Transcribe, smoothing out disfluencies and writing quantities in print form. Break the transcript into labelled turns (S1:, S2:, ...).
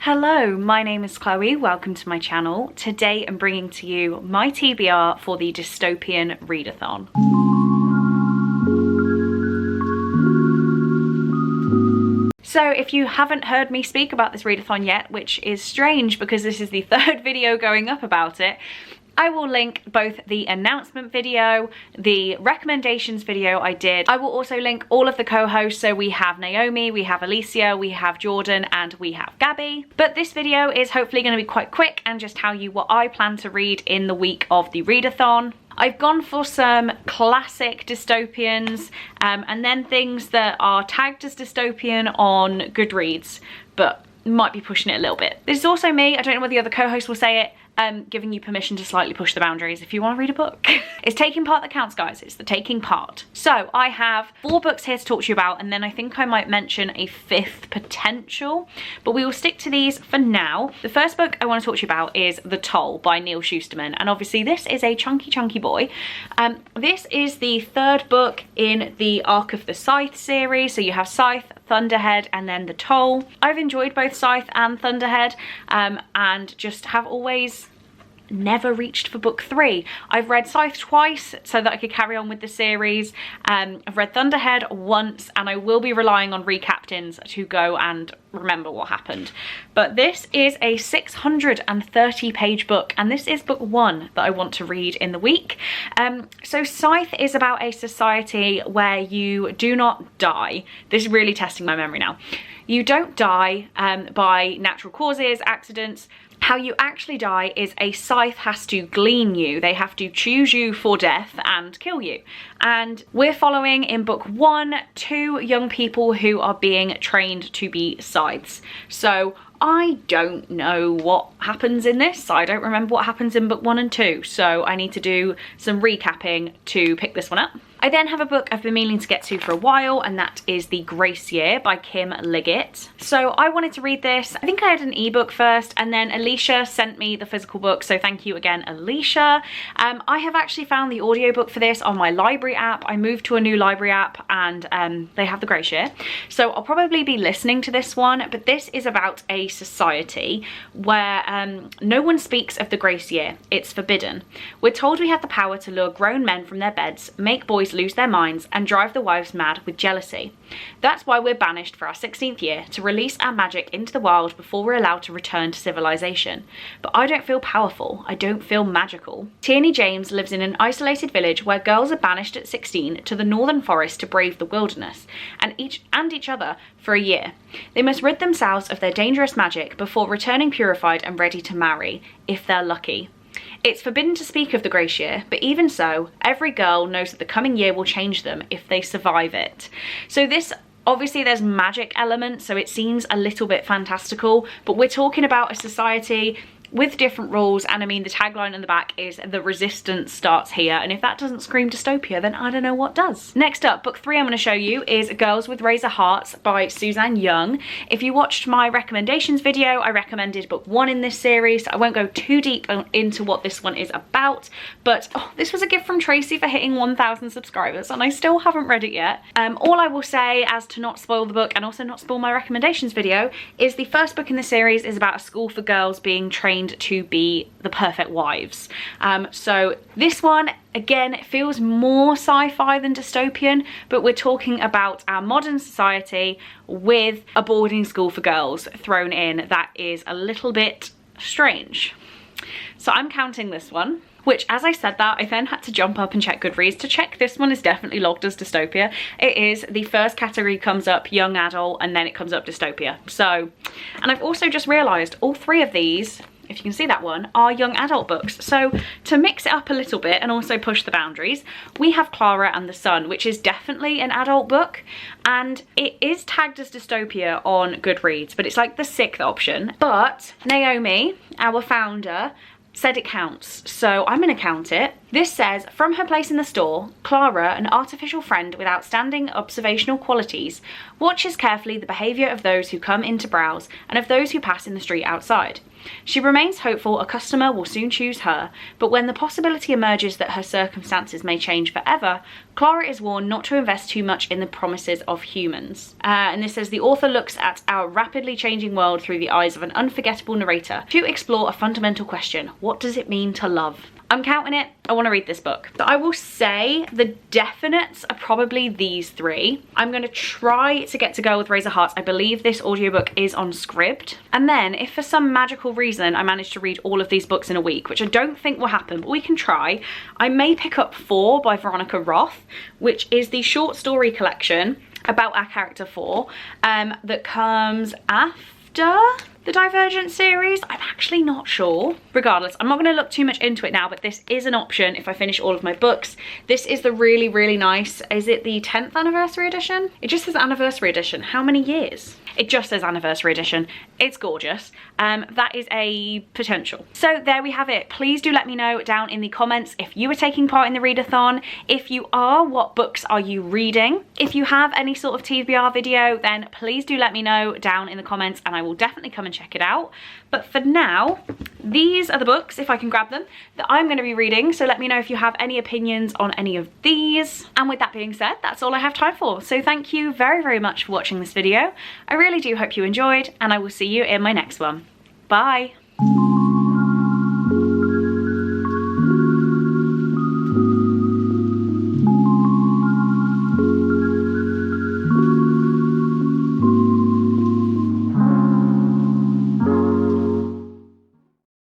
S1: Hello, my name is Chloe, welcome to my channel. Today I'm bringing to you my TBR for the Dystopian Readathon. So if you haven't heard me speak about this readathon yet, which is strange because this is the third video going up about it, I will link both the announcement video, the recommendations video I did. I will also link all of the co-hosts, so we have Naomi, we have Alicia, we have Jordan, and we have Gabby. But this video is hopefully going to be quite quick and just tell you what I plan to read in the week of the readathon. I've gone for some classic dystopians and then things that are tagged as dystopian on Goodreads, but might be pushing it a little bit. This is also me, I don't know whether the other co-hosts will say it, giving you permission to slightly push the boundaries if you want to read a book. It's taking part that counts, guys. It's the taking part. So I have 4 books here to talk to you about, and then I think I might mention a 5th potential, but we will stick to these for now. The first book I want to talk to you about is The Toll by Neil Shusterman, and obviously this is a chunky boy. This is the 3rd book in the Arc of the Scythe series, so you have Scythe, Thunderhead, and then The Toll. I've enjoyed both Scythe and Thunderhead, and just have always never reached for book 3. I've read Scythe twice so that I could carry on with the series. I've read Thunderhead once, and I will be relying on recaptains to go and remember what happened. But this is a 630 page book, and this is book 1 that I want to read in the week. So Scythe is about a society where you do not die. This is really testing my memory now. You don't die by natural causes, accidents. How you actually die is a scythe has to glean you. They have to choose you for death and kill you. And we're following in book 1 2 young people who are being trained to be scythes. So I don't know what happens in this. I don't remember what happens in book 1 and 2. So I need to do some recapping to pick this one up. I then have a book I've been meaning to get to for a while, and that is The Grace Year by Kim Liggett. So I wanted to read this. I think I had an ebook first, and then Alicia sent me the physical book, so thank you again, Alicia. I have actually found the audiobook for this on my library app. I moved to a new library app, and they have The Grace Year. So I'll probably be listening to this one, but this is about a society where no one speaks of the Grace Year. It's forbidden. We're told we have the power to lure grown men from their beds, make boys lose their minds, and drive the wives mad with jealousy. That's why we're banished for our 16th year, to release our magic into the wild before we're allowed to return to civilization. But I don't feel powerful. I don't feel magical. Tierney James lives in an isolated village where girls are banished at 16 to the northern forest to brave the wilderness, and each other for a year. They must rid themselves of their dangerous magic before returning purified and ready to marry, if they're lucky. It's forbidden to speak of the Grace Year, but even so, every girl knows that the coming year will change them if they survive it. So this, obviously there's magic elements, so it seems a little bit fantastical, but we're talking about a society with different rules, and I mean the tagline in the back is "the resistance starts here," and if that doesn't scream dystopia, then I don't know what does. Next up, book 3 I'm going to show you is Girls with Razor Hearts by Suzanne Young. If you watched my recommendations video, I recommended book 1 in this series, so I won't go too deep into what this one is about, but this was a gift from Tracy for hitting 1,000 subscribers, and I still haven't read it yet. All I will say, as to not spoil the book and also not spoil my recommendations video, is the first book in the series is about a school for girls being trained to be the perfect wives. So this one, again, feels more sci-fi than dystopian, but we're talking about our modern society with a boarding school for girls thrown in. That is a little bit strange. So I'm counting this one, which, as I said that, I then had to jump up and check Goodreads to check this one is definitely logged as dystopia. It is. The first category comes up young adult, and then it comes up dystopia. So, and I've also just realised all 3 of these, if you can see that one, are young adult books. So to mix it up a little bit and also push the boundaries, we have Clara and the Sun, which is definitely an adult book, and it is tagged as dystopia on Goodreads, but it's like the 6th option. But Naomi, our founder, said it counts, so I'm gonna count it. This says, from her place in the store, Clara, an artificial friend with outstanding observational qualities, watches carefully the behaviour of those who come in to browse and of those who pass in the street outside. She remains hopeful a customer will soon choose her, but when the possibility emerges that her circumstances may change forever, Clara is warned not to invest too much in the promises of humans. And this says the author looks at our rapidly changing world through the eyes of an unforgettable narrator to explore a fundamental question: what does it mean to love? I'm counting it. I want to read this book. So I will say the definites are probably these three. I'm going to try to get to Girl with Razor Hearts. I believe this audiobook is on SCRIBD. And then if for some magical reason I manage to read all of these books in a week, which I don't think will happen, but we can try, I may pick up 4 by Veronica Roth, which is the short story collection about our character 4 that comes after the Divergent series. I'm actually not sure. Regardless, I'm not going to look too much into it now, but this is an option if I finish all of my books. This is the really, really nice, is it the 10th anniversary edition? It just says anniversary edition. How many years? It just says anniversary edition. It's gorgeous. That is a potential. So there we have it. Please do let me know down in the comments if you are taking part in the readathon. If you are, what books are you reading? If you have any sort of TBR video, then please do let me know down in the comments and I will definitely come and check it out. But for now, these are the books, if I can grab them, that I'm going to be reading. So let me know if you have any opinions on any of these. And with that being said, that's all I have time for. So thank you very, very much for watching this video. I really do hope you enjoyed, and I will see you in my next one. Bye.